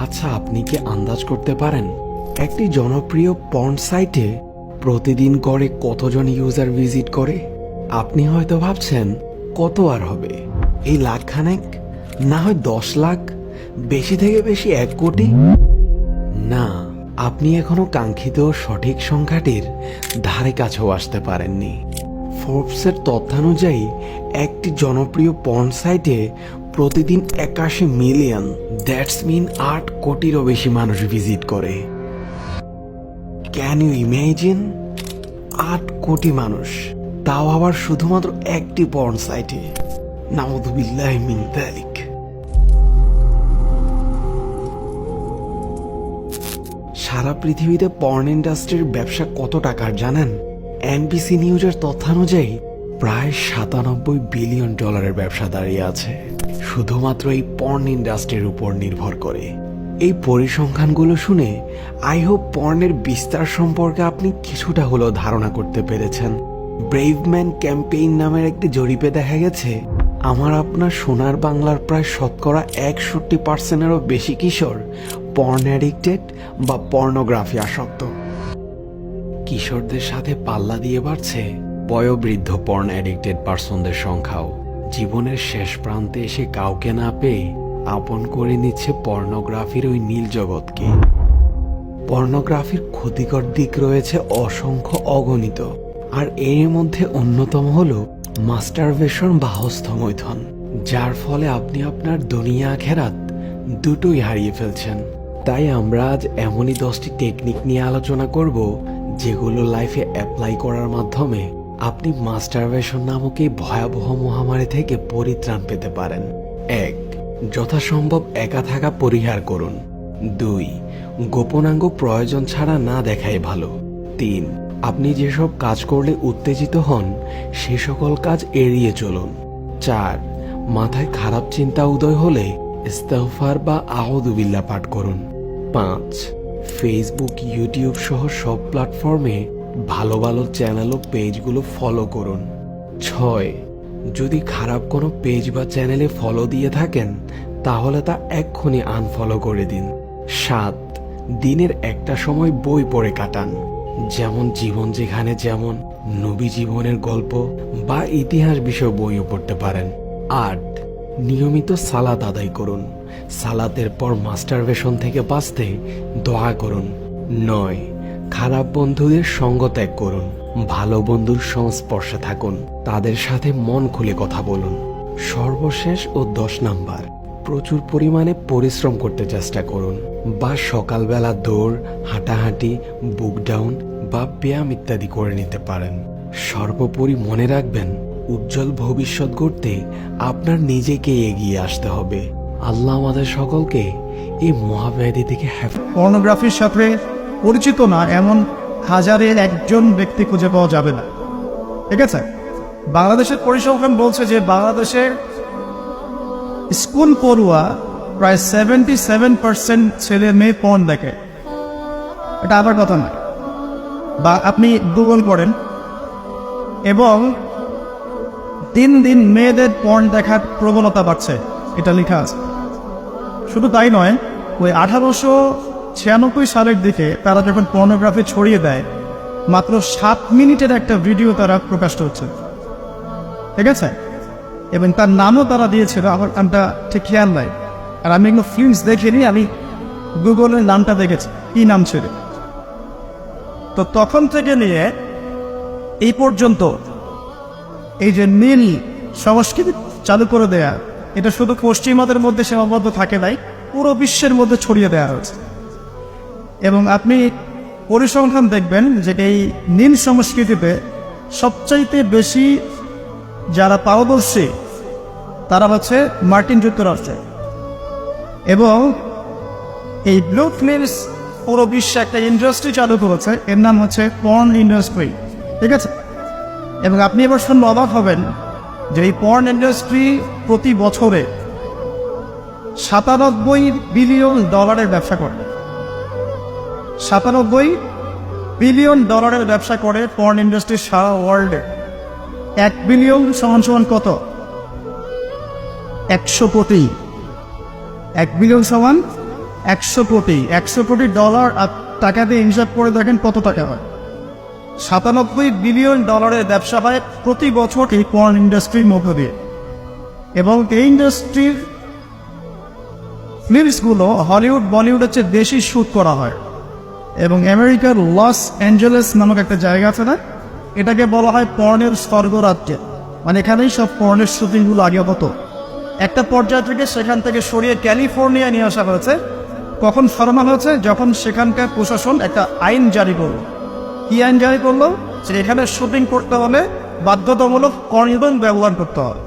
আচ্ছা, আপনি কি আন্দাজ করতে পারেন একটি জনপ্রিয় পর্ন সাইটে প্রতিদিন গড়ে কতজন ইউজার ভিজিট করে? আপনি হয়তো ভাবছেন কত আর হবে, এই লাখখানেক, না হয় 10 লাখ, বেশি থেকে বেশি 1 কোটি। না, আপনি এখনো কাঙ্ক্ষিত সঠিক সংখ্যাটির ধারে কাছেও আসতে পারেননি। ফোর্বসের তথ্যানুযায়ী একটি জনপ্রিয় পর্ন সাইটে প্রতিদিন 81 মিলিয়ন, দ্যাটস মিন 8 কোটিরও বেশি মানুষ ভিজিট করে। Can you imagine? 8 কোটি মানুষ, তাও আবার শুধুমাত্র একটি পর্ন সাইটে। নাউযুবিল্লাহি মিন যালিক। সারা পৃথিবীতে পর্ন ইন্ডাস্ট্রির ব্যবসা কত টাকার জানেন? এনবিসি নিউজের তথ্যানুযায়ী প্রায় 97 বিলিয়ন ডলারের ব্যবসা দাঁড়িয়ে আছে শুধুমাত্র এই পর্ন ইন্ডাস্ট্রির উপর নির্ভর করে। এই পরিসংখ্যানগুলো শুনে আই হোপ পর্নের বিস্তার সম্পর্কে আপনি কিছুটা হলেও ধারণা করতে পেরেছেন। ব্রেভম্যান ক্যাম্পেইন নামের একটি জরিপে দেখা গেছে আমার আপনার সোনার বাংলার প্রায় শতকরা 61%-এরও বেশি কিশোর পর্ন অ্যাডিক্টেড বা পর্নোগ্রাফি আসক্ত। কিশোরদের সাথে পাল্লা দিয়ে বাড়ছে বয়োবৃদ্ধ পর্ন অ্যাডিক্টেড পার্সনদের সংখ্যাও। জীবনের শেষ প্রান্তে এসে কাউকে না পেয়ে আপন করে নিচ্ছে পর্নোগ্রাফির ওই নীল জগৎকে। পর্নোগ্রাফির ক্ষতিকর দিক রয়েছে অসংখ্য, অগণিত, আর এর মধ্যে অন্যতম হল মাস্টারবেশন বা হস্তমৈথুন, যার ফলে আপনি আপনার দুনিয়া আখেরাত দুটোই হারিয়ে ফেলছেন। তাই আমরা আজ এমনই 10টি টেকনিক নিয়ে আলোচনা করব যেগুলো লাইফে অ্যাপ্লাই করার মাধ্যমে আপনি মাস্টারবেশন নামক এই ভয়াবহ মহামারী থেকে পরিত্রাণ পেতে পারেন। 1. যথাসম্ভব একা থাকা পরিহার করুন। 2. গোপনাঙ্গ প্রয়োজন ছাড়া না দেখাই ভালো। 3. আপনি যেসব কাজ করলে উত্তেজিত হন সে সকল কাজ এড়িয়ে চলুন। 4. মাথায় খারাপ চিন্তা উদয় হলে ইস্তিগফার বা আউযু বিল্লাহ পাঠ করুন। 5. ফেসবুক, ইউটিউব সহ সব প্ল্যাটফর্মে ভালো ভালো চ্যানেল ও পেজগুলো ফলো করুন। 6. যদি খারাপ কোনো পেজ বা চ্যানেলে ফলো দিয়ে থাকেন তাহলে তা এক্ষুনি আনফলো করে দিন। 7. দিনের একটা সময় বই পড়ে কাটান, যেমন জীবন যেখানে যেমন, নবী জীবনের গল্প বা ইতিহাস বিষয় বইও পড়তে পারেন। 8. নিয়মিত সালাত আদায় করুন। সালাতের পর মাস্টারবেশন থেকে বাঁচতে দোয়া করুন। 9. খারাপ বন্ধুদের সঙ্গ ত্যাগ করুন। ভালো বন্ধুর সংস্পর্শে থাকুন, তাদের সাথে মন খুলে কথা বলুন। সর্বশেষ ও 10 নাম্বার, প্রচুর পরিমাণে পরিশ্রম করতে চেষ্টা করুন, বা সকালবেলা দৌড়, হাঁটাহাঁটি, বুক ডাউন বা ব্যায়াম ইত্যাদি করে নিতে পারেন। সর্বোপরি মনে রাখবেন, উজ্জ্বল ভবিষ্যৎ গড়তে আপনার নিজেকে এগিয়ে আসতে হবে। আল্লাহ আমাদের সকলকে এই মহাব্যাধি থেকে পর্নোগ্রাফির সাথে পরিচিত না এমন হাজারের একজন ব্যক্তি খুঁজে পাওয়া যাবে না। ঠিক আছে, বাংলাদেশের পরিসংখ্যান বলছে যে বাংলাদেশের স্কুল পড়ুয়া প্রায় 77% ছেলে মেয়ে পর্ন দেখে। এটা আবার কথা নয়, বা আপনি গুগল করেন এবং দিন দিন মেয়েদের পর্ন দেখার প্রবণতা বাড়ছে, এটা লেখা আছে। শুধু তাই নয়, ওই 1896 সালের দিকে তারা যখন পর্নোগ্রাফি ছড়িয়ে দেয়, মাত্র 7 মিনিটের একটা ভিডিও তারা প্রকাশ হচ্ছে। ঠিক আছে, এবং তার নামও তারা দিয়েছিল, আমার নামটা ঠিক খেয়াল নাই, আর আমি এগুলো ফিল্মস দেখিনি, আমি গুগলের নামটা দেখেছি কি নাম ছিল। তো তখন থেকে নিয়ে এই পর্যন্ত এই যে নীল সংস্কৃতি চালু করে দেয়া, এটা শুধু পশ্চিমাদের মধ্যে সীমাবদ্ধ থাকে নাই, পুরো বিশ্বের মধ্যে ছড়িয়ে দেওয়া হয়েছে। এবং আপনি পরিসংখ্যান দেখবেন যে এই নীল সংস্কৃতিতে সবচাইতে বেশি যারা পারদর্শী তারা হচ্ছে মার্কিন যুক্তরাষ্ট্রে, এবং এই ব্লু ফিল্মস পুরো বিশ্বে একটা ইন্ডাস্ট্রি চালু করেছে, এর নাম হচ্ছে পর্ন ইন্ডাস্ট্রি। ঠিক আছে, এবং আপনি এবার শুনলে অবাক হবেন যে এই পর্ন ইন্ডাস্ট্রি প্রতি বছরে 97 বিলিয়ন ডলারের ব্যবসা করে। 97 বিলিয়ন ডলারের ব্যবসা করে পর্ন ইন্ডাস্ট্রি সারা ওয়ার্ল্ডে। 1 বিলিয়ন সমান সমান কত? 100 কোটি। 1 বিলিয়ন সমান 100 কোটি ডলার আর টাকা দিয়ে হিসাব করে দেখেন কত টাকা হয়। 97 বিলিয়ন ডলারের ব্যবসা হয় প্রতি বছর এই পর্ন ইন্ডাস্ট্রির মধ্য দিয়ে। এবং এই ইন্ডাস্ট্রির ফিল্মসগুলো হলিউড বলিউডের চেয়ে বেশি শ্যুট করা হয়। এবং আমেরিকার লস অ্যাঞ্জেলেস নামক একটা জায়গা আছে না, এটাকে বলা হয় পর্নের স্বর্গরাজ্য। মানে এখানেই সব পর্নের শুটিংগুলো আগে হতো। একটা পর্যায় থেকে সেখান থেকে সরিয়ে ক্যালিফোর্নিয়া নিয়ে আসা হয়েছে। কখন সরানো হয়েছে? যখন সেখানকার প্রশাসন একটা আইন জারি করলো। কি আইন জারি করলো? যে এখানে শুটিং করতে হলে বাধ্যতামূলক কন্ডোম ব্যবহার করতে হবে।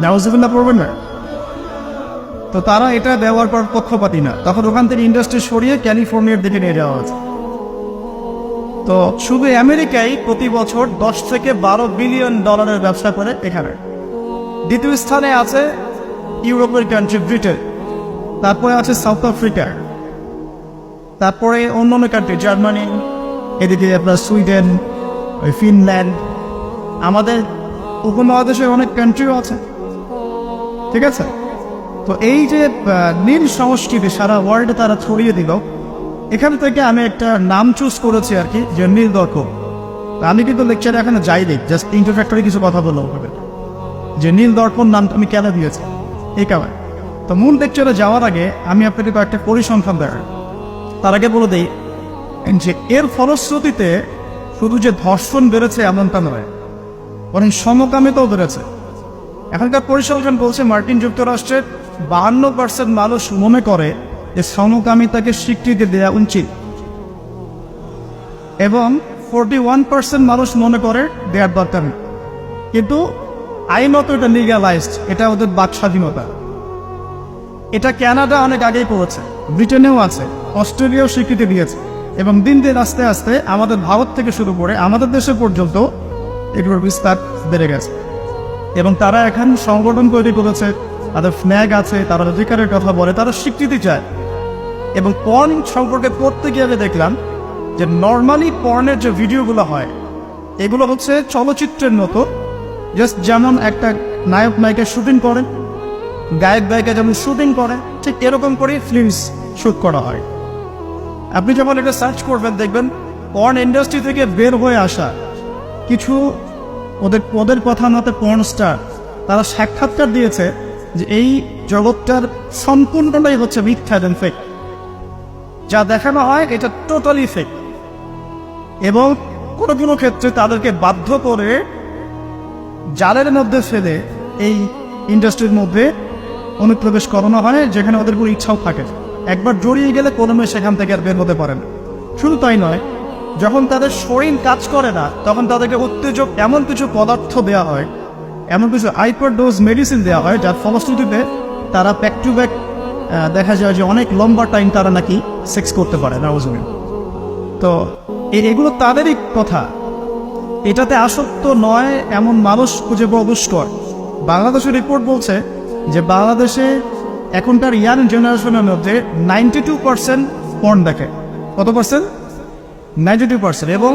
নাউজুবিল্লাহ পড়বেন না। তো তারা এটা ব্যবহার করার পক্ষপাতী না, তখন ওখান থেকে ইন্ডাস্ট্রি সরিয়ে ক্যালিফোর্নিয়ার দিকে নিয়ে যাওয়া হয়েছে। তো শুধু আমেরিকায় প্রতি বছর 10 থেকে 12 বিলিয়ন ডলারের ব্যবসা করে এখানে। দ্বিতীয় স্থানে আছে ইউরোপের কান্ট্রি ব্রিটেন, তারপরে আছে সাউথ আফ্রিকা, তারপরে অন্যান্য কান্ট্রি জার্মানি, এদিকে আপনার সুইডেন, ফিনল্যান্ড, আমাদের উপমহাদেশের অনেক কান্ট্রিও আছে। ঠিক আছে? তো এই যে নীল সংস্কৃতি সারা ওয়ার্ল্ডে তারা ছড়িয়ে দিল, এখান থেকে আমি একটা নাম চুজ করেছি আর কি, যে নীল দর্পণ। আমি কিন্তু লেকচারে এখানে যাইনি, জাস্ট ইন্ট্রোডাক্টরি কিছু কথা বললাম হবে যে নীল দর্পণ নামটা আমি কেন দিয়েছি এই কারণে। তো মূল লেকচারে যাওয়ার আগে আমি আপনাকে কয়েকটা পরিসংখ্যান দেখাই। তার আগে বলে দিই যে এর ফলশ্রুতিতে শুধু যে ধর্ষণ বেড়েছে এমনটা নয়, বরং সমকামিতাও বেড়েছে। এখনকার পরিসংখ্যান বলছে মার্কিন যুক্তরাষ্ট্রের 52% মানুষ মনে করে যে সমকামিতাকে স্বীকৃতি দেওয়া উচিত, এবং 41% মানুষ মনে করে দেওয়ার দরকার নেই। কিন্তু আইনত এটা লিগ্যালাইজড, এটা ওদের বাক স্বাধীনতা। এটা কানাডা অনেক আগেই করেছে, ব্রিটেনেও আছে, অস্ট্রেলিয়াও স্বীকৃতি দিয়েছে, এবং দিন দিন আস্তে আস্তে আমাদের ভারত থেকে শুরু করে আমাদের দেশে পর্যন্ত এগুলোর বিস্তার বেড়ে গেছে। এবং তারা এখন সংগঠন তৈরি করেছে, তাদের ফ্ল্যাগ আছে, তারা অধিকারের কথা বলে, তারা স্বীকৃতি চায়। এবং পর্ন সম্পর্কে পড়তে গিয়ে আমি দেখলাম যে নর্মালি পর্নের যে ভিডিওগুলো হয় এগুলো হচ্ছে চলচ্চিত্রের মতো, জাস্ট যেমন একটা নায়ক নায়িকা শুটিং করে, গায়ক গায়িকা যেমন শুটিং করে, ঠিক এরকম করেই ফিল্মস শুট করা হয়। আপনি যখন এটা সার্চ করবেন দেখবেন পর্ন ইন্ডাস্ট্রি থেকে বের হয়ে আসা কিছু ওদের কথা মতে পর্ন স্টার, তারা সাক্ষাৎকার দিয়েছে যে এই জগৎটার সম্পূর্ণটাই হচ্ছে মিথ্যা এবং ফেক। যা দেখানো হয় এটা টোটালি ফেক। এবং কোনো কোনো ক্ষেত্রে তাদেরকে বাধ্য করে জালের মধ্যে ফেলে এই ইন্ডাস্ট্রির মধ্যে অনুপ্রবেশ করানো হয়, যেখানে ওদের কোনো ইচ্ছাও থাকে। একবার জড়িয়ে গেলে কোনো মেয়ে সেখান থেকে আর বের হতে পারে না। শুধু তাই নয়, যখন তাদের শরীর কাজ করে না তখন তাদেরকে উত্তেজক এমন কিছু পদার্থ দেওয়া হয়, এমন কিছু হাইপার ডোজ মেডিসিন দেওয়া হয়, যার ফলশ্রুতিতে তারা ব্যাক টু ব্যাক দেখা যায় যে অনেক লম্বা টাইম তারা নাকি সেক্স করতে পারে না। তো এগুলো তাদেরই কথা, এটাতে আসক্ত নয় এমন মানুষ খুঁজে পাওয়া দুষ্কর। বাংলাদেশের রিপোর্ট বলছে যে বাংলাদেশে এখনকার ইয়াং জেনারেশনের মধ্যে 92% পর্ন দেখে। কত পার্সেন্ট? 92%। এবং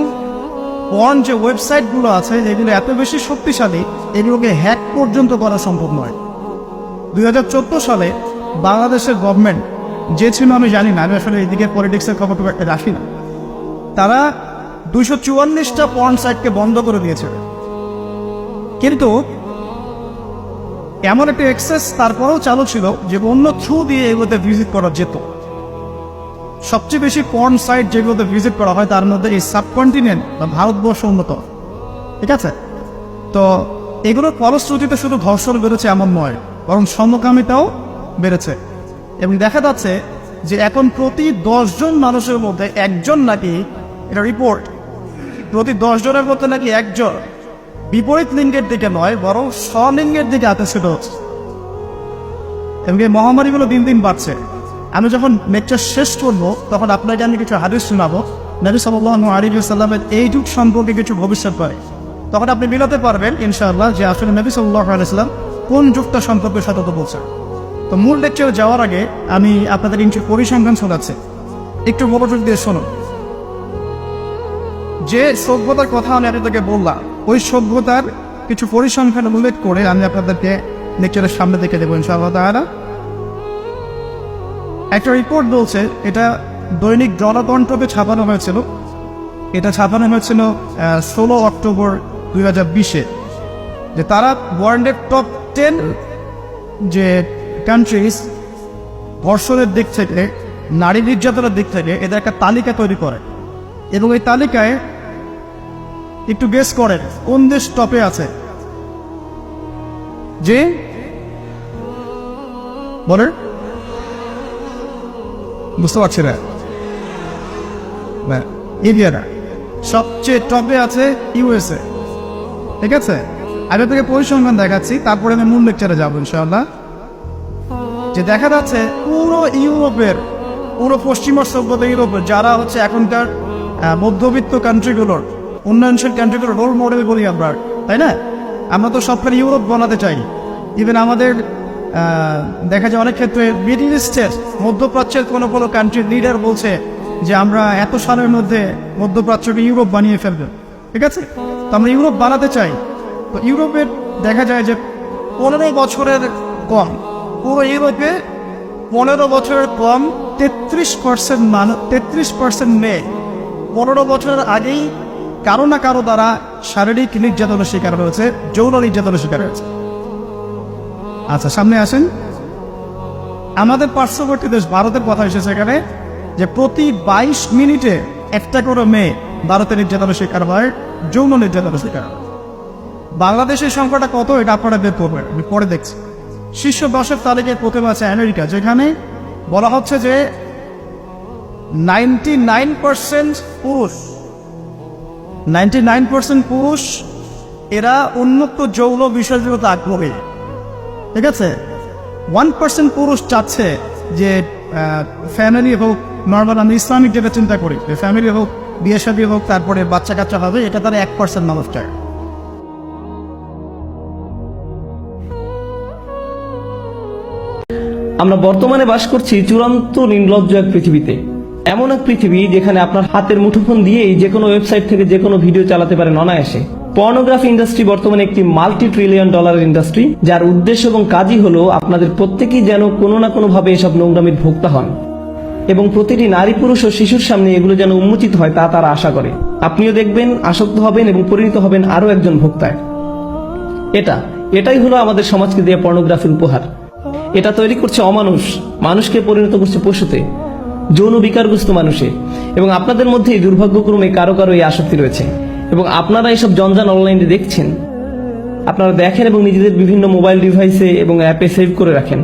পর্ন যে ওয়েবসাইটগুলো আছে এগুলো এত বেশি শক্তিশালী, এগুলোকে হ্যাক পর্যন্ত করা সম্ভব নয়। 2014 সালে বাংলাদেশের গভর্নমেন্ট যে ছিল, আমি জানি না, আমি আসলে এদিকে পলিটিক্সের খবর খুব একটা রাখি না, তারা 244টা পর্ন সাইটকে বন্ধ করে দিয়েছে। কিন্তু এমন একটা অ্যাক্সেস তারপরেও চালু ছিল যে অন্য থ্রু দিয়ে এগুলোতে ভিজিট করা যেত। সবচেয়ে বেশি পর্ন সাইট যেগুলোতে ভিজিট করা হয় তার মধ্যে এই সাবকন্টিনেন্ট বা ভারতবর্ষ অন্যতম। ঠিক আছে? তো এগুলোর ফলশ্রুতিতে শুধু ধর্ষণ বেড়েছে এমন নয়, বরং সমকামিতাও বেড়েছে। এবং দেখা যাচ্ছে যে এখন প্রতি 10 জন মানুষের মধ্যে একজন নাকি, এটা রিপোর্ট, প্রতি 10 জনের মধ্যে নাকি একজন বিপরীত লিঙ্গের দিকে নয় বরং স্বলিঙ্গের দিকে আকর্ষিত হচ্ছে। এবং এই মহামারীগুলো দিন দিন বাড়ছে। আমি যখন লেকচার শেষ করবো তখন আপনাকে আমি কিছু হাদিস শোনাবো নবী সাল্লাল্লাহু আলাইহি ওয়াসাল্লামের এই যুগ সম্পর্কে কিছু ভবিষ্যৎবাণী। তখন আপনি মিলাতে পারবেন ইনশাআল্লাহ যে আসলে নবী সাল্লাল্লাহু আলাইহি ওয়াসাল্লাম কোন যুগটা সম্পর্কে সতর্ক বলছেন। তো মূল লেকচারে যাওয়ার আগে আমি আপনাদের কিছু পরিসংখ্যান শোনাচ্ছি, একটু মনোযোগ দিয়ে শুনুন। যে সভ্যতার কথা আমি আপনাদেরকে বললাম ওই সভ্যতার কিছু পরিসংখ্যান উল্লেখ করে আমি আপনাদেরকে লেকচারের সামনে দেখে দেবো ইনশাআল্লাহ তাআলা। একটা রিপোর্ট বলছে, এটা দৈনিক জনকণ্ঠকে ছাপানো হয়েছিল, এটা ছাপানো হয়েছিল 16 অক্টোবর 2020-এ, যে তারা ওয়ার্ল্ডের টপ 10 যে কান্ট্রিজ ধর্ষণের দিক থেকে, নারী নির্যাতনের দিক থেকে এদের একটা তালিকা তৈরি করে, এবং এই তালিকায় একটু গেস করেন কোন দেশ টপে আছে। যে বলেন, বুঝতে পারছি না, ইন্ডিয়ানা সবচেয়ে টপে আছে ইউএসএ। ঠিক আছে, আগে থেকে পরিসংখ্যান দেখাচ্ছি, তারপরে আমি মূল লেকচারে যাবো ইনশাআল্লাহ। যে দেখা যাচ্ছে পুরো ইউরোপের, পুরো পশ্চিমা সভ্যতা ইউরোপের যারা হচ্ছে এখনকার মধ্যবিত্ত কান্ট্রিগুলোর, উন্নয়নশীল কান্ট্রিগুলোর রোল মডেল বলি আমরা, তাই না? আমরা তো সবখানে ইউরোপ বানাতে চাই। ইভেন আমাদের দেখা যায় অনেক ক্ষেত্রে মিডল ইস্টের, মধ্যপ্রাচ্যের কোনো কোনো কান্ট্রির লিডার বলছে যে আমরা এত সালের মধ্যে মধ্যপ্রাচ্যকে ইউরোপ বানিয়ে ফেলবো। ঠিক আছে, তো আমরা ইউরোপ বানাতে চাই। তো ইউরোপের দেখা যায় যে 15 বছরের কম, পুরো ইউরোপে 15 বছরের কম 33% মানুষ, 33% মেয়ে 15 বছরের আগেই কারো না কারো দ্বারা শারীরিক নির্যাতনের শিকার হয়েছে, যৌন নির্যাতনের শিকার হয়েছে। আচ্ছা, সামনে আসেন। আমাদের পার্শ্ববর্তী দেশ ভারতের কথা এসেছে এখানে, যে প্রতি 22 মিনিটে একটা করে মেয়ে ভারতের নির্যাতনের শিকার হয়, যৌন নির্যাতনের শিকার হয়। বাংলাদেশের সংখ্যাটা কত এটা আপনারা বের করবেন, আমি পরে দেখছি। শীর্ষ 10-এর তালিকায় প্রথমে আছে আমেরিকা, যেখানে বলা হচ্ছে যে 99% পুরুষ, 99% পুরুষ এরা উন্মুক্ত যৌন বিষয়গুলোতে আগ্রহী। ঠিক আছে, 1% পুরুষ চাচ্ছে যে ফ্যামিলি হোক, নর্মাল আমি ইসলামিক যেটা চিন্তা করি, ফ্যামিলি হোক, বিয়ে শাদী হোক, তারপরে বাচ্চা কাচ্চা হবে, এটা তারা 1% মানুষ চায়। আমরা বর্তমানে বাস করছি চূড়ান্ত নির্লজ্জ এক পৃথিবীতে। এমন এক পৃথিবী যেখানে আপনার হাতের মুঠোফোন দিয়েই যে কোনো ওয়েবসাইট থেকে যে কোনো ভিডিও চালাতে পারেন অনায়াসে। পর্নোগ্রাফি ইন্ডাস্ট্রি বর্তমানে একটি $multi-trillion ইন্ডাস্ট্রি, যার উদ্দেশ্য এবং কাজই হলো আপনাদের প্রত্যেকেই যেন কোনো না কোনো ভাবে এসব নোংরামির ভোক্তা হন, এবং প্রতিটি নারী, পুরুষ ও শিশুর সামনে এগুলো যেন উন্মোচিত হয় তা তারা আশা করে। আপনিও দেখবেন, আসক্ত হবেন এবং পরিণত হবেন আরো একজন ভোক্তায়। এটাই হলো আমাদের সমাজকে দেওয়া পর্নোগ্রাফির উপহার। এটা তৈরি করছে অমানুষ, মানুষকে পরিণত করছে পশুতে, যৌন বিকারগ্রস্ত মানুষে। এবং আপনাদের মধ্যেই দুর্ভাগ্যক্রমে কারো কারো এই আসক্তি রয়েছে, এবং আপনারা এসব জঞ্জাল অনলাইনে দেখছেন, আপনারা দেখেন এবং নিজেদের বিভিন্ন মোবাইল ডিভাইসে এবং অ্যাপে সেভ করে রাখেন।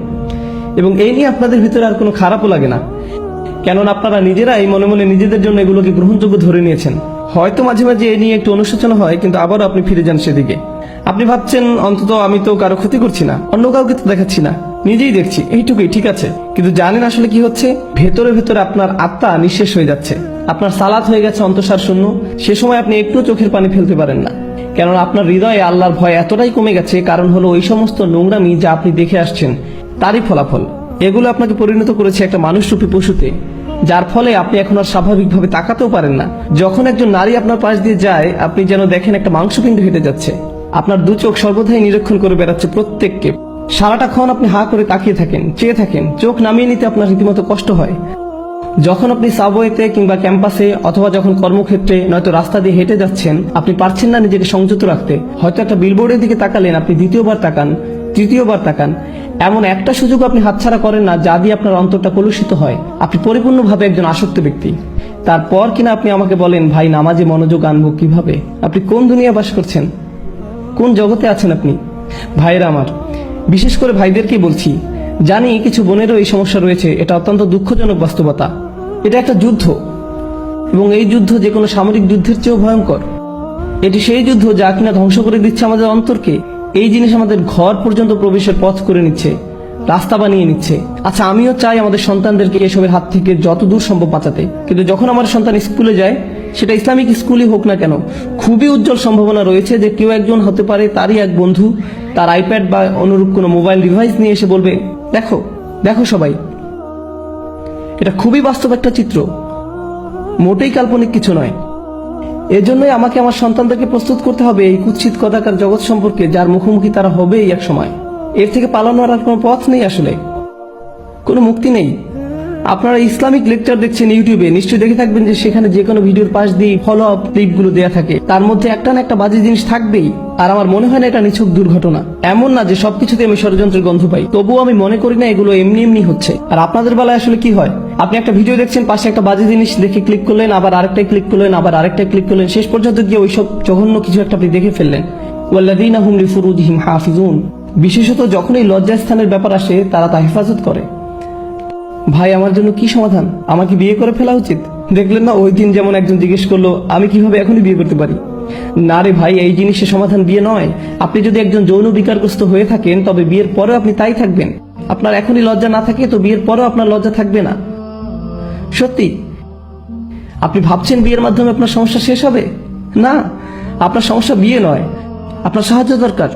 এবং এই নিয়ে আপনাদের ভিতরে আর কোনো খারাপও লাগে না, কেননা আপনারা নিজেরাই মনে মনে নিজেদের জন্য এগুলোকে গ্রহণযোগ্য ধরে নিয়েছেন। হয়তো মাঝে মাঝে এ নিয়ে একটু অনুশোচনা হয়, কিন্তু আবারও আপনি ফিরে যান সেদিকে। আপনি ভাবছেন অন্তত আমি তো কারো ক্ষতি করছি না, অন্য কাউকে তো দেখাচ্ছি না, নিজেই দেখছি, এইটুকুই ঠিক আছে। কিন্তু জানেন আসলে কি হচ্ছে? ভেতরে ভেতরে আপনার আত্মা নিঃশেষ হয়ে যাচ্ছে, আপনার সালাত হয়ে গেছে অন্তঃসার শূন্য। সে সময় আপনি একটু চোখের পানি ফেলতে পারেন না, কেননা আপনার হৃদয়ে আল্লাহর ভয় এতটাই কমে গেছে। কারণ হলো ওই সমস্ত নোংরামি যা আপনি দেখে আসছেন তারই ফলাফল। এগুলো আপনাকে পরিণত করেছে একটা মানুষরূপী পশুতে, যার ফলে আপনি এখন আর স্বাভাবিকভাবে তাকাতেও পারেন না। যখন একজন নারী আপনার পাশ দিয়ে যায়, আপনি যেন দেখেন একটা মাংসপিণ্ড হেঁটে যাচ্ছে। আপনার দু চোখ সর্বদাই নিরীক্ষণ করে বেড়াচ্ছে প্রত্যেককে। সারাটাক্ষণ আপনি হা করে তাকিয়ে থাকেন, চেয়ে থাকেন, চোখ নামিয়ে নিতে আপনার রীতিমতো কষ্ট হয়। যখন আপনি সাবওয়েতে কিংবা ক্যাম্পাসে অথবা যখন কর্মক্ষেত্রে নয়তো রাস্তা দিয়ে হেঁটে যাচ্ছেন, আপনি পারছেন না নিজেকে সংযত রাখতে। হয়তো একটা বিলবোর্ডের দিকে তাকালেন, আপনি দ্বিতীয়বার তাকান, তৃতীয়বার তাকান। এমন একটা সুযোগ আপনি হাতছাড়া করেন না যা দিয়ে আপনার অন্তরটা কলুষিত হয়। আপনি পরিপূর্ণভাবে একজন আসক্ত ব্যক্তি। তারপর কিনা আপনি আমাকে বলেন, ভাই নামাজে মনোযোগ আনবো কিভাবে? আপনি কোন দুনিয়া বাস করছেন? কোন জগতে আছেন আপনি? ভাইরা আমার, বিশেষ করে ভাইদেরকেই বলছি, জানি কিছু বোনেরও এই সমস্যা রয়েছে। এটা অত্যন্ত দুঃখজনক বাস্তবতা। এটা একটা যুদ্ধ, এবং এই যুদ্ধ যে কোনো সামরিক যুদ্ধের চেয়েও ভয়ঙ্কর। এটি সেই যুদ্ধ যা কিনা ধ্বংস করে দিচ্ছে আমাদের অন্তরকে। এই জিনিস আমাদের ঘর পর্যন্ত প্রবেশের পথ করে নিচ্ছে, রাস্তা বানিয়ে নিচ্ছে। আচ্ছা, আমিও চাই আমাদের সন্তানদেরকে এসবের হাত থেকে যত দূর সম্ভব বাঁচাতে, কিন্তু যখন আমার সন্তান স্কুলে যায়, সেটা ইসলামিক স্কুলই হোক না কেন, খুবই উজ্জ্বল সম্ভাবনা রয়েছে যে কেউ একজন হতে পারে তারই এক বন্ধু তার আইপ্যাড বা অনুরূপ কোনো মোবাইল ডিভাইস নিয়ে এসে বলবে, দেখো দেখো সবাই। এটা খুবই বাস্তব একটা চিত্র, মোটেই কাল্পনিক কিছু নয়। এজন্যই আমাকে আমার সন্তানদেরকে প্রস্তুত করতে হবে এই কুৎসিত কদাকার জগৎ সম্পর্কে, যার মুখোমুখি তারা হবেই এক সময়। এর থেকে পালানোর আর কোনো পথ নেই, আসলে কোনো মুক্তি নেই। আপনারা ইসলামিক লেকচার দেখছেন ইউটিউবে, নিশ্চয়ই দেখে থাকবেন যে সেখানে যে কোনো ভিডিওর পাশ দিয়ে ফলো আপ ক্লিপগুলো দেয়া থাকে, তার মধ্যে একটা না একটা বাজে জিনিস থাকবেই। আর আমার মনে হয় না এটা নিছক দুর্ঘটনা। এমন না যে সবকিছুতে আমি ষড়যন্ত্রের গন্ধ পাই, তবুও আমি মনে করি না এগুলো এমনি এমনি হচ্ছে। আর আপনাদের বেলায় আসলে কি হয়, আপনি একটা ভিডিও দেখছেন, পাশে একটা বাজে জিনিস দেখে ক্লিক করলেন, আবার আরেকটাই ক্লিক করলেন, আবার আরেকটাই ক্লিক করলেন, শেষ পর্যন্ত গিয়ে ওইসব জঘন্য কিছু একটা আপনি দেখে ফেললেন। ওয়াল্লাযীনা হুম লিফুরুজিহিম হাফিজুন, বিশেষত যখন এই লজ্জাস্থানের ব্যাপার আসে তারা তা হেফাজত করে। ভাই, আমার জন্য কি সমাধান? আমাকে বিয়ে করে ফেলা উচিত? দেখলেন না ওই দিন যেমন একজন জিজ্ঞেস করলো আমি কিভাবে এখনই বিয়ে করতে পারি। না রে ভাই, এই জিনিসের সমাধান বিয়ে নয়। আপনি যদি একজন যৌন বিকারগ্রস্ত হয়ে থাকেন তবে বিয়ের পরেও আপনি তাই থাকবেন। আপনার এখনই লজ্জা না থাকে তো বিয়ের পরেও আপনার লজ্জা থাকবে না। সত্যি আপনি ভাবছেন বিয়ের মাধ্যমে আপনার সমস্যা শেষ হবে? না, আপনার সমস্যা বিয়ে নয়, আপনার সাহায্য দরকার।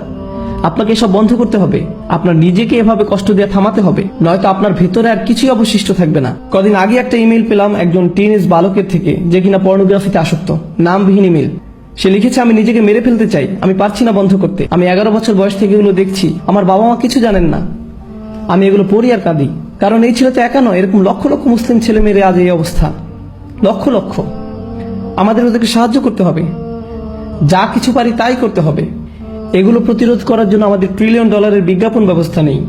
আপনাকে এসব বন্ধ করতে হবে, আপনার নিজেকে এভাবে কষ্ট দিয়ে থামাতে হবে, নয়তো আপনার ভেতরে আর কিছুই অবশিষ্ট থাকবে না। কদিন আগে একটা ইমেল পেলাম একজন টিনেজ বালকের থেকে, যে কিনা পর্নোগ্রাফিতে আসক্ত। নামবিহীন ইমেল। সে লিখেছে আমি নিজেকে মেরে ফেলতে চাই, আমি পারছি না বন্ধ করতে। আমি 11 বছর বয়স থেকে এগুলো দেখছি, আমার বাবা মা কিছু জানেন না, আমি এগুলো পড়ি আর কাঁদি। কারণ এই ছেলে তো একা নয়, এরকম লক্ষ লক্ষ মুসলিম ছেলে মেয়ের আজ এই অবস্থা, লক্ষ লক্ষ। আমাদের ওদেরকে সাহায্য করতে হবে, যা কিছু পারি তাই করতে হবে। এগুলো প্রতিরোধ করার জন্য আমাদের $1 ট্রিলিয়ন বিজ্ঞাপন ব্যবস্থা নেই।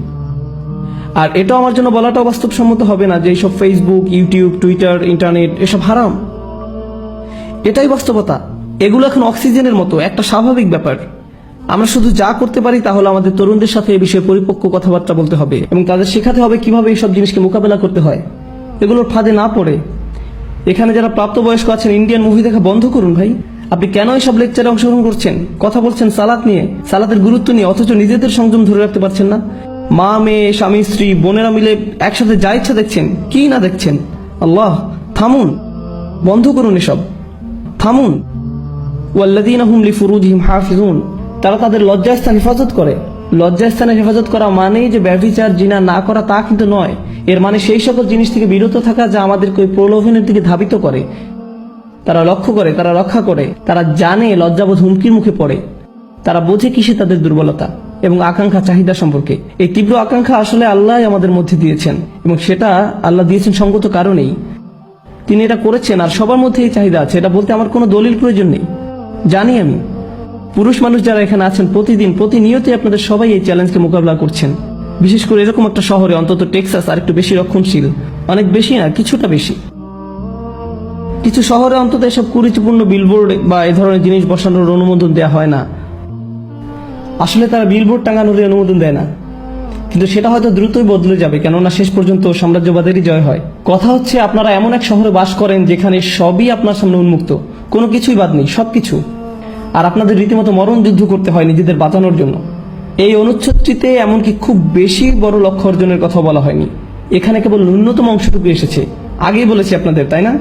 আর এটাও আমার জন্য বলাটাও বাস্তবসম্মত হবে না যে এইসব ফেসবুক, ইউটিউব, টুইটার, ইন্টারনেট এসব হারাম। এটাই বাস্তবতা। এগুলো এখন অক্সিজেনের মতো একটা স্বাভাবিক ব্যাপার। আমরা শুধু যা করতে পারি তা হলো আমাদের তরুণদের সাথে এই বিষয়ে পরিপক্ক কথাবার্তা বলতে হবে এবং তাদের শেখাতে হবে কিভাবে এইসব জিনিসকে মোকাবেলা করতে হয়, এগুলোর ফাঁদে না পড়ে। এখানে যারা প্রাপ্তবয়স্ক আছেন, ইন্ডিয়ান মুভি দেখা বন্ধ করুন ভাই। আপনি কেন এইসব লেকচারে অংশগ্রহণ করছেন? কথা বলছেন সালাত নিয়ে, সালাতের গুরুত্ব নিয়ে, অথচ নিজেদের সংযম ধরে রাখতে পারছেন না। মা, মেয়ে, স্বামী, স্ত্রী, বোনেরা মিলে একসাথে যা ইচ্ছা দেখছেন, কি না দেখছেন। আল্লাহ, থামুন, বন্ধ করুন এসব, থামুন। ওয়াল্লাযীনা হুম লিফুরুজিহিম হাফিজুন, তারা তাদের লজ্জাস্থান হেফাজত করে। লজ্জাস্থানের হেফাজত করা মানেই যে ব্যভিচার, জিনা না করা তা কিন্তু নয়। এর মানে সেই সকল জিনিস থেকে বিরত থাকা যা আমাদেরকে ওই প্রলোভনের দিকে ধাবিত করে। তারা লক্ষ্য করে, তারা রক্ষা করে, তারা জানে লজ্জাবোধ হুমকির মুখে পড়ে, তারা বোঝে কিসে তাদের দুর্বলতা এবং আকাঙ্ক্ষা, চাহিদা সম্পর্কে। এই তীব্র আকাঙ্ক্ষা আসলে আল্লাহ আমাদের মধ্যে দিয়েছেন এবং সেটা আল্লাহ দিয়েছেন সঙ্গত কারণেই। তিনি এটা করেছেন আর সবার মধ্যে এই চাহিদা আছে, এটা বলতে আমার কোনো দলিল প্রয়োজন নেই। জানি আমি, পুরুষ মানুষ যারা এখানে আছেন প্রতিদিন প্রতিনিয়তই আপনাদের সবাই এই চ্যালেঞ্জকে মোকাবিলা করছেন। বিশেষ করে এরকম একটা শহরে, অন্তত টেক্সাস আর একটু বেশি রক্ষণশীল, অনেক বেশি না, কিছুটা বেশি। কিছু শহরে অন্তত এসব কুরুচিপূর্ণ বিলবোর্ড বা এই ধরনের জিনিস বসানোর অনুমোদন দেওয়া হয় না। আসলে তারা বিলবোর্ড টাঙানোর অনুমোদন দেয় না, কিন্তু সেটা হয়তো দ্রুতই বদলে যাবে, কেননা শেষ পর্যন্ত সাম্রাজ্যবাদেরই জয় হয়। কথা হচ্ছে আপনারা এমন এক শহরে বাস করেন যেখানে সবই আপনার সামনে উন্মুক্ত, কোনো কিছুই বাদ নেই, সবকিছু। আর আপনাদের রীতিমতো মরণ যুদ্ধ করতে হয় নিজেদের বাঁচানোর জন্য। এই অনুচ্ছেদটিতে এমনকি খুব বেশি বড় লক্ষ্য অর্জনের কথা বলা হয়নি, এখানে কেবল ন্যূনতম অংশটুকু এসেছে। আগেই বলেছি আপনাদের, তাই না?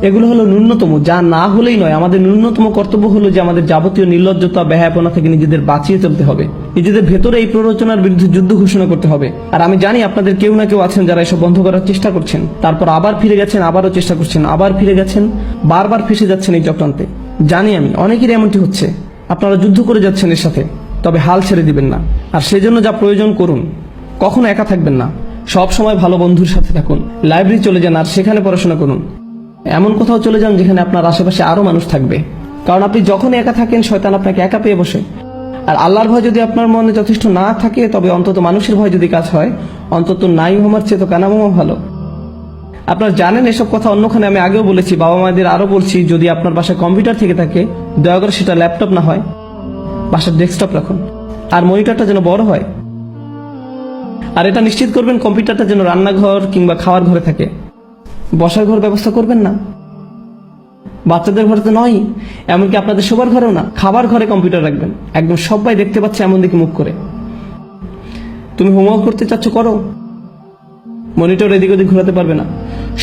এগুলো হলো ন্যূনতম, যা না হলেই নয়। আমাদের ন্যূনতম কর্তব্য হলো যে আমাদের যাবতীয় নির্লজ্জতা, বেহায়াপনা থেকে নিজেদের বাঁচিয়ে চলতে হবে, নিজেদের ভেতরে এই প্ররোচনার বিরুদ্ধে যুদ্ধ ঘোষণা করতে হবে। আর আমি জানি আপনাদের কেউ না কেউ আছেন যারা এসব বন্ধ করার চেষ্টা করছেন, তারপর আবার ফিরে গেছেন, আবারও চেষ্টা করছেন, আবার ফিরে গেছেন, বারবার ফেসে যাচ্ছেন এই চক্রান্তে। জানি আমি, অনেকেরই এমনটি হচ্ছে। আপনারা যুদ্ধ করে যাচ্ছেন এর সাথে, তবে হাল ছেড়ে দিবেন না। আর সেজন্য যা প্রয়োজন করুন, কখনো একা থাকবেন না, সব সময় ভালো বন্ধুর সাথে থাকুন, লাইব্রেরি চলে যান আর সেখানে পড়াশোনা করুন। এমন কোথাও চলে যান যেখানে আপনার আশেপাশে আরো মানুষ থাকবে, কারণ আপনি যখন একা থাকেন শয়তান আপনাকে একা পেয়ে বসে। আর আল্লাহর ভয় যদি আপনার মনে যথেষ্ট না থাকে, তবে অন্তত মানুষের ভয় যদি কাজ হয়, অন্তত নাই হোমার চেয়ে তো কানা মোমা ভালো। আপনারা জানেন এসব কথা অন্যখানে আমি আগেও বলেছি, বাবা মায়েদের আরো বলছি, যদি আপনার বাসায় কম্পিউটার থেকে থাকে দয়া করে সেটা ল্যাপটপ না হয়, বাসার ডেস্কটপ রাখুন। আর মনিটরটা যেন বড় হয়। আর এটা নিশ্চিত করবেন কম্পিউটারটা যেন রান্নাঘর কিংবা খাওয়ার ঘরে থাকে, বসার ঘর ব্যবস্থা করবেন না। বাচ্চাদের ঘরে তো নয়, এমনকি আপনাদের শোবার ঘরেও না, খাবার ঘরে কম্পিউটার রাখবেন, একদম সবাই দেখতে পাচ্ছে এমন দিকে মুখ করে। তুমি হোমওয়ার্ক করতে চাচ্ছ, করো, মনিটর এদিক ওদিক ঘোরাতে পারবে না,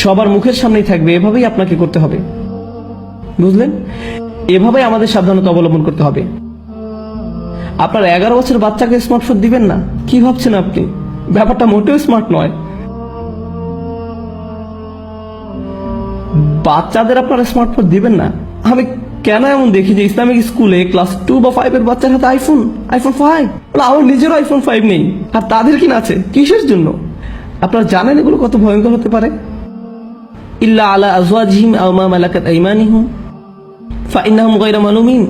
সবার মুখের সামনেই থাকবে। এভাবেই আপনাকে করতে হবে, বুঝলেন? এভাবেই আমাদের সাবধানতা অবলম্বন করতে হবে। আপনার 11 বছর বাচ্চাকে স্মার্টফোন দিবেন না, কি ভাবছেন আপনি? ব্যাপারটা মোটেও স্মার্ট নয়। বাচ্চাদের আপনারা স্মার্টফোন দিবেন না। আমি কেন এমন দেখি যে ইসলামিক স্কুলে ক্লাস 2 বা 5 এর বাচ্চার হাতে আইফোন 5, আমার নিজেরও iPhone 5 নেই, আর তাদের কিনা আছে, কিসের জন্য? আপনারা জানেন এগুলো কত ভয়ঙ্কর হতে পারে? ইল্লা আলা আজওয়াজিহিম আও মা মালাকাত আইমানিহুম ফাইন্নাহুম গায়রা মালুমিন।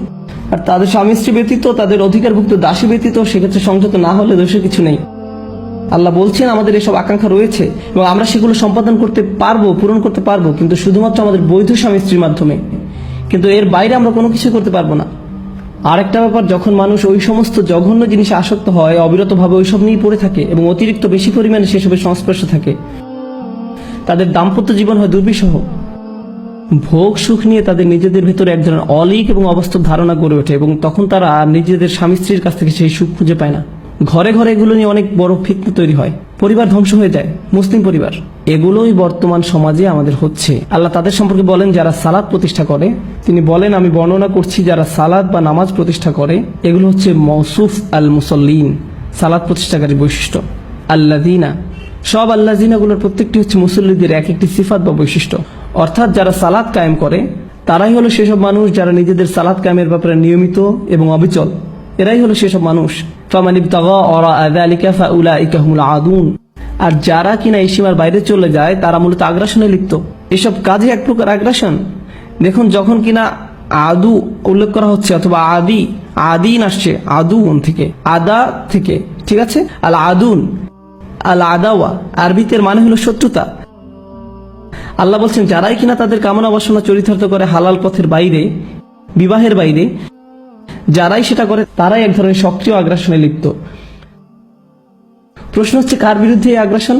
আর তাদের স্বামী স্ত্রী ব্যতীত, তাদের অধিকারভুক্ত দাসী ব্যতীত সেক্ষেত্রে সংযত না হলে দোষের কিছু নেই। আল্লাহ বলছেন আমাদের এসব আকাঙ্ক্ষা রয়েছে এবং আমরা সেগুলো সম্পাদন করতে পারবো, পূরণ করতে পারবো, কিন্তু শুধুমাত্র আমাদের বৈধ স্বামী স্ত্রীর মাধ্যমে। কিন্তু এর বাইরে আমরা কোনো কিছু করতে পারবো না। আরেকটা ব্যাপার, যখন মানুষ ওই সমস্ত জঘন্য জিনিসে আসক্ত হয়, অবিরতভাবে ওইসব নিয়েই পড়ে থাকে এবং অতিরিক্ত বেশি পরিমাণে সেসবের সংস্পর্শে থাকে, তাদের দাম্পত্য জীবন হয় দুর্বিষহ। ভোগ সুখ নিয়ে তাদের নিজেদের ভেতরে এক ধরনের অলীক এবং অবাস্তব ধারণা গড়ে ওঠে এবং তখন তারা নিজেদের স্বামী স্ত্রীর কাছ থেকে সেই সুখ খুঁজে পায় না। ঘরে ঘরে এগুলো নিয়ে অনেক বড় ফিতনা তৈরি হয়, পরিবার ধ্বংস হয়ে যায়, মুসলিম পরিবার। এগুলোই বর্তমান সমাজে আমাদের হচ্ছে। আল্লাহ তাদের সম্পর্কে বলেন যারা সালাত প্রতিষ্ঠা করে, তিনি বলেন আমি বর্ণনা করছি যারা সালাত বা নামাজ প্রতিষ্ঠা করে, এগুলো হচ্ছে মওসুফ আল মুসল্লিন, সালাত প্রতিষ্ঠাকারী বৈশিষ্ট্য। আল্লাযিনা, সব আল্লাযিনাগুলোর প্রত্যেকটি হচ্ছে মুসল্লিদের এক একটি সিফাত বা বৈশিষ্ট্য। অর্থাৎ যারা সালাত কায়েম করে তারাই হলো সেসব মানুষ যারা নিজেদের সালাত কায়েমের ব্যাপারে নিয়মিত এবং অবিচল। এরাই হলো সেসব মানুষ। ফামান ইবতাগা ওয়ারাআ যালিকা ফাউলাইকা হুমুল আদুন। আর যারা কিনা এই সীমার বাইরে চলে যায় তারা মূলত আগ্রাসনে লিপ্ত। এসব কাজে এক প্রকার আগ্রাসন। দেখুন, যখন কিনা আদু উল্লেখ করা হচ্ছে অথবা আদিন আসছে আদুন থেকে, আদা থেকে, ঠিক আছে, আল আদুন, আল আদাওয়া আরবিতে মানে হলো শত্রুতা। আল্লাহ বলছেন যারাই কিনা তাদের কামনা বাসনা চরিতার্থ করে হালাল পথের বাইরে, বিবাহের বাইরে, যারাই সেটা করে তারাই এক ধরনের সক্রিয় আগ্রাসনে লিপ্ত। প্রশ্ন হচ্ছে কার বিরুদ্ধে এই আগ্রাসন?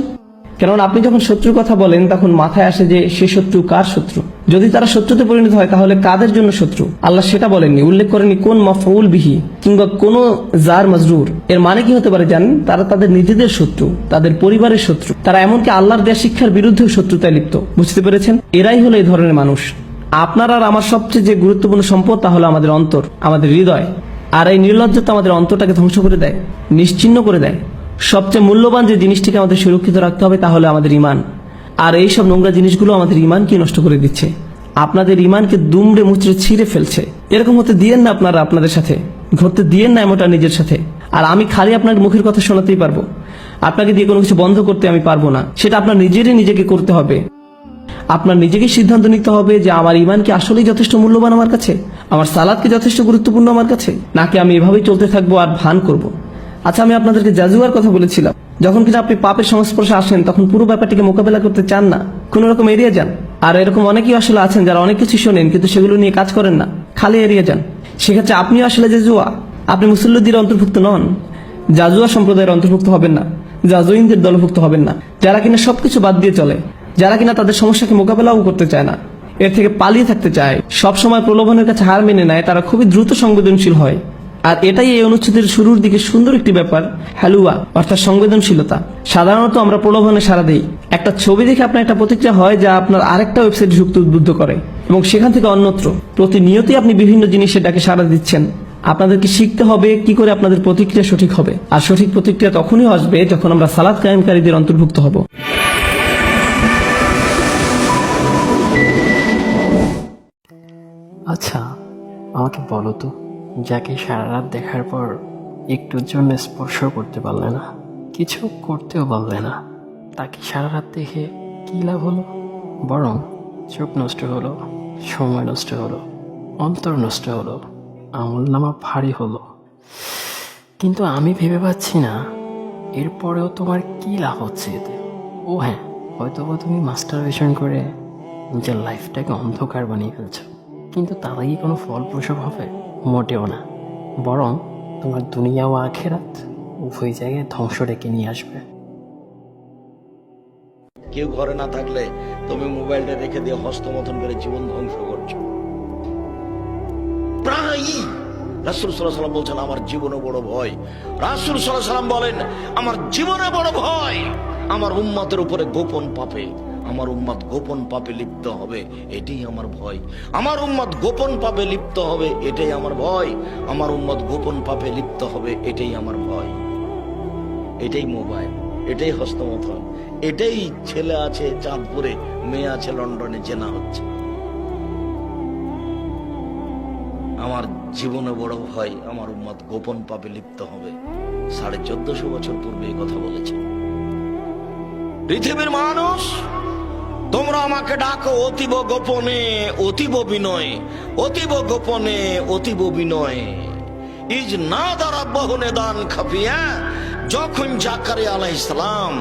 কেননা আপনি যখন শত্রুর কথা বলেন তখন মাথায় আসে যে সে শত্রু কার শত্রু। যদি তারা শত্রুতে পরিণত হয় তাহলে কাদের জন্য শত্রু? আল্লাহ সেটা বলেননি, উল্লেখ করেনি কোন মাফউল বিহি কিংবা কোন জার মাজরুর। এর মানে কি হতে পারে জানেন? তারা তাদের নিজেদের শত্রু, তাদের পরিবারের শত্রু, তারা এমনকি আল্লাহর দেয়া শিক্ষার বিরুদ্ধেও শত্রুতায় লিপ্ত। বুঝতে পেরেছেন? এরাই হলো এই ধরনের মানুষ। আপনার আর আমার সবচেয়ে যে গুরুত্বপূর্ণ সম্পদ তা হলো আমাদের অন্তর, আমাদের হৃদয়। আর এই নির্লজ্জতা আমাদের অন্তরটাকে ধ্বংস করে দেয়, নিশ্চিহ্ন করে দেয়। সবচেয়ে মূল্যবান যে জিনিসটিকে আমাদের সুরক্ষিত রাখতে হবে তা হলো আমাদের ঈমান। আর এই সব নোংরা জিনিসগুলো আমাদের ঈমানকে নষ্ট করে দিচ্ছে, আপনাদের ঈমানকে দুমড়ে মুচড়ে ছিঁড়ে ফেলছে। এরকম হতে দিয়েন না আপনারা, আপনাদের সাথে ঘটতে দিয়েন না এমনটা নিজের সাথে। আর আমি খালি আপনার মুখের কথা শোনাতেই পারবো, আপনাকে দিয়ে কোনো কিছু বন্ধ করতে আমি পারবো না। সেটা আপনার নিজেরই নিজেকে করতে হবে। আপনার নিজেকে সিদ্ধান্ত নিতে হবে যে আমার ঈমান কি আসলেই যথেষ্ট মূল্যবান আমার কাছে, আমার সালাত কি যথেষ্ট গুরুত্বপূর্ণ আমার কাছে, নাকি আমি এভাবেই চলতে থাকবো আর ভান করব। আচ্ছা, আমি আপনাদেরকে জাজুয়ার কথা বলেছিলাম। যখন কিনা আপনি পাপের সংস্পর্শে আসেন তখন পুরো ব্যাপারটিকে মোকাবেলা করতে চান না, কোন রকম এড়িয়ে যান। আর এরকম অনেকেই আসলে আছেন যারা অনেক কিছু শোনেন কিন্তু সেগুলো নিয়ে কাজ করেন না, খালি এড়িয়ে যান। সেক্ষেত্রে আপনিও আসলে জাজুয়া, আপনি মুসল্লিদের অন্তর্ভুক্ত নন, জাজুয়া সম্প্রদায়ের অন্তর্ভুক্ত হবেন না, জাজুইনদের দলভুক্ত হবেন না, যারা কিনা সবকিছু বাদ দিয়ে চলে, যারা কিনা তাদের সমস্যাকে মোকাবেলাও করতে চায় না, এর থেকে পালিয়ে থাকতে চায়, সব সময় প্রলোভনের কাছে হার মেনে নেয়, তারা খুবই দ্রুত সংবেদনশীল হয়। আর এটাই এই অনুচ্ছেদের শুরুর দিকে সুন্দর একটি ব্যাপার, হালুয়া অর্থাৎ সংবেদনশীলতা। সাধারণত আমরা প্রলোভনে সাড়া দেই। একটা ছবি দেখে আপনার একটা প্রতিক্রিয়া হয় যা আপনার আরেকটা ওয়েবসাইটে ঢুকতে উদ্বুদ্ধ করে এবং সেখান থেকে অন্যত্র প্রতিনিয়তই আপনি বিভিন্ন জিনিসের ডাকে সাড়া দিচ্ছেন। আপনাদেরকে শিখতে হবে কি করে আপনাদের প্রতিক্রিয়া সঠিক হবে। আর সঠিক প্রতিক্রিয়া তখনই আসবে যখন আমরা সালাত কায়েমকারীদের অন্তর্ভুক্ত হব। আচ্ছা, আমাকে বলো তো, যাকে সারা রাত দেখার পর একটুর জন্য স্পর্শ করতে পারলে না, কিছু করতেও পারলে না, তাকে সারা রাত দেখে কী লাভ হলো? বরং চোখ নষ্ট হলো, সময় নষ্ট হলো, অন্তর নষ্ট হলো, আমলনামা ভারী হলো। কিন্তু আমি ভেবে পাচ্ছি না এরপরেও তোমার কী লাভ হচ্ছে এতে। ও হ্যাঁ, হয়তোবা তুমি মাস্টারবেশন করে নিজের লাইফটাকে অন্ধকার বানিয়ে ফেলছো, কিন্তু তারা কি কোনো ফলপ্রসব হবে? মোটেও না, বরং তোমার দুনিয়া ও আখিরাত উভয় জায়গায় ধ্বংস ডেকে নিয়ে আসবে। কেউ ঘরে না থাকলে তুমি মোবাইলটা রেখে দিয়ে হস্তমথন করে জীবন ধ্বংস করছো। প্রায়ই রাসূল সাল্লাল্লাহু আলাইহি ওয়াসাল্লাম বলছেন আমার জীবনে বড় ভয়। রাসূল সাল্লাল্লাহু আলাইহি ওয়াসাল্লাম বলেন আমার জীবনে বড় ভয় আমার উম্মতের উপরে গোপন পাপে, আমার উম্মত গোপন পাপে লিপ্ত হবে, এটাই আমার ভয়। আমার উম্মত গোপন পাপে লিপ্ত হবে, এটাই আমার ভয়। আমার উম্মত গোপন পাপে লিপ্ত হবে, এটাই আমার ভয়। এটাই মোবাইল, এটাই হস্তমথন, এটাই ছেলে আছে চাঁদপুরে, মেয়ে আছে লন্ডনে, জেনা হচ্ছে। আমার জীবনে বড় ভয় আমার উম্মত গোপন পাপে লিপ্ত হবে। 1450 বছর পূর্বে এই কথা বলেছে। পৃথিবীর মানুষ, তোমরা আমাকে ডাকো অতীব গোপনে অতীব বিনয়, অতীব গোপনে অতীব বিনয়। ইজ না দ্বারা বহনে দান খাপিয়া, যখন জাকারিয়া আলাইহিস সালাম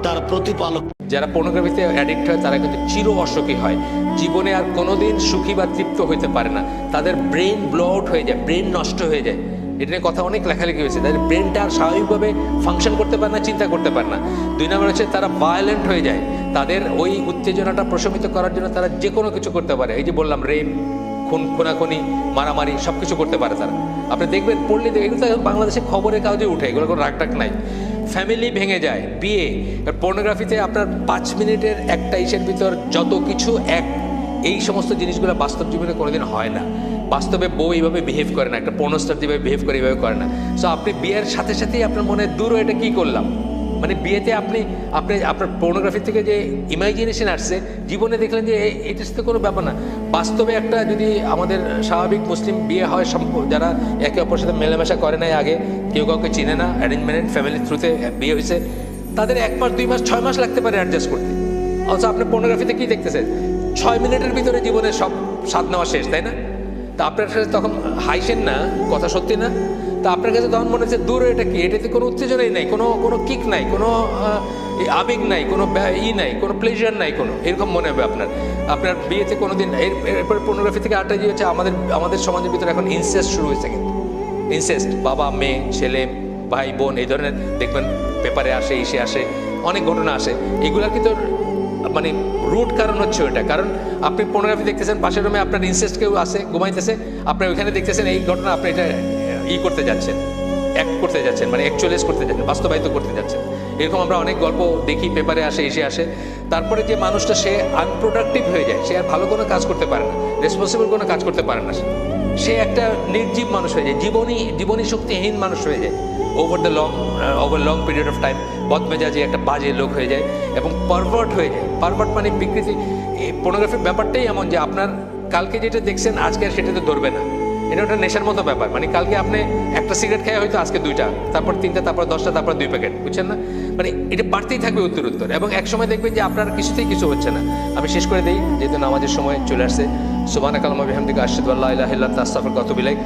তার প্রতিপালক। যারা পর্নোগ্রাফিতে অ্যাডিক্ট হয় তারা কিন্তু চির অসুখী হয়, জীবনে আর কোনোদিন সুখী বা তৃপ্ত হইতে পারে না। তাদের ব্রেন ব্লো আউট হয়ে যায়, ব্রেন নষ্ট হয়ে যায়। এটা নিয়ে কথা অনেক লেখালেখি হয়েছে। তাদের ব্রেনটা আর স্বাভাবিকভাবে ফাংশন করতে পারে না, চিন্তা করতে পারে না। 2 নম্বর হচ্ছে তারা ভায়োলেন্ট হয়ে যায়। তাদের ওই উত্তেজনাটা প্রশমিত করার জন্য তারা যে কোনো কিছু করতে পারে। এই যে বললাম, রেপ, খুনাখুনি, মারামারি সব কিছু করতে পারে তারা। আপনি দেখবেন, পড়লে এগুলো তো বাংলাদেশে খবরের কাগজে উঠে, এগুলো কোনো রাগটাক নাই। ফ্যামিলি ভেঙে যায়, বিয়ে। পর্নোগ্রাফিতে আপনার 5 মিনিটের একটা ইসের ভিতর যত কিছু এই সমস্ত জিনিসগুলো বাস্তব জীবনে কোনোদিন হয় না। বাস্তবে বউ এইভাবে বিহেভ করে না, একটা পর্নোস্টার যেভাবে বিহেভ করে এইভাবে করে না। সো আপনি বিয়ের সাথে সাথেই আপনার মনে দূর এটা কী করলাম, মানে বিয়েতে আপনি আপনার পর্নোগ্রাফি থেকে যে ইমাজিনেশন আসছে, জীবনে দেখলেন যে এটা তো কোনো ব্যাপার না। বাস্তবে একটা যদি আমাদের স্বাভাবিক মুসলিম বিয়ে হয়, যারা একে অপরের সাথে মেলামেশা করে নাই, আগে কেউ কাউকে চিনে না, অ্যারেঞ্জ ম্যারেজ ফ্যামিলির থ্রুতে বিয়ে হয়েছে, তাদের 1 মাস 2 মাস 6 মাস লাগতে পারে অ্যাডজাস্ট করতে। অথচ আপনি পর্নোগ্রাফিতে কী দেখতেছেন, 6 মিনিটের ভিতরে জীবনের সব স্বাদ নেওয়া শেষ, তাই না? তা আপনার কাছে তখন হাইসেন না, কথা সত্যি না? তা আপনার কাছে তখন মনে হচ্ছে দূর, এটা কি, এটাতে কোনো উত্তেজনাই নাই, কোনো কিক নাই, কোনো আবেগ নাই, কোনো নাই, কোনো প্লেজার নাই, কোনো এরকম মনে হবে আপনার বিয়েতে কোনো দিন। এরপরে পর্নোগ্রাফি থেকে আরেকটা হচ্ছে আমাদের সমাজের ভিতরে এখন ইনসেস্ট শুরু হয়েছে। কিন্তু ইনসেস্ট, বাবা মেয়ে, ছেলে ভাই বোন, এই ধরনের দেখবেন পেপারে আসে, আসে অনেক ঘটনা আসে। এগুলার কিন্তু মানে রুট কারণ হচ্ছে ওইটা। কারণ আপনি পর্নোগ্রাফি দেখতেছেন, পাশের রুমে আপনার ইনসেস্ট কেউ আসে, ঘুমাইতেছে, আপনি ওইখানে দেখতেছেন এই ঘটনা, আপনি এটা করতে যাচ্ছেন, অ্যাক্ট করতে যাচ্ছেন, মানে অ্যাকচুয়ালাইজ করতে যাচ্ছেন, বাস্তবায়িত করতে যাচ্ছেন। এরকম আমরা অনেক গল্প দেখি, পেপারে আসে। তারপরে যে মানুষটা সে আনপ্রোডাক্টিভ হয়ে যায়, সে আর ভালো কোনো কাজ করতে পারে না, রেসপন্সিবল কোনো কাজ করতে পারে না, সে একটা নির্জীব মানুষ হয়ে যায়, জীবনী শক্তিহীন মানুষ হয়ে যায়। Over long period of time বদমেজাজি একটা বাজে লোক হয়ে যায় এবং পারভার্ট হয়ে যায়। পারভার্ট মানে বিকৃতি। এই পর্নোগ্রাফির ব্যাপারটাই এমন যে আপনার কালকে যেটা দেখছেন আজকে আর সেটাতে ধরবে না। এটা একটা নেশার মতো ব্যাপার। মানে কালকে আপনি একটা সিগারেট খেয়ে হয়তো আজকে 2টা, তারপর 3টা, তারপর 10টা, তারপর 2 প্যাকেট, বুঝছেন না? মানে এটা বাড়তেই থাকবে উত্তর এবং একসময় দেখবেন যে আপনার কিছুতেই কিছু হচ্ছে না। আমি শেষ করে দিই, যেহেতু নামাজের সময় চলে আসছে। সুবহানাকাল্লাহুম্মা ওয়া বিহামদিকা আশহাদু আল্লা ইলাহা ইল্লা আনতা আস্তাগফিরুকা ওয়া আতুবু ইলাইক।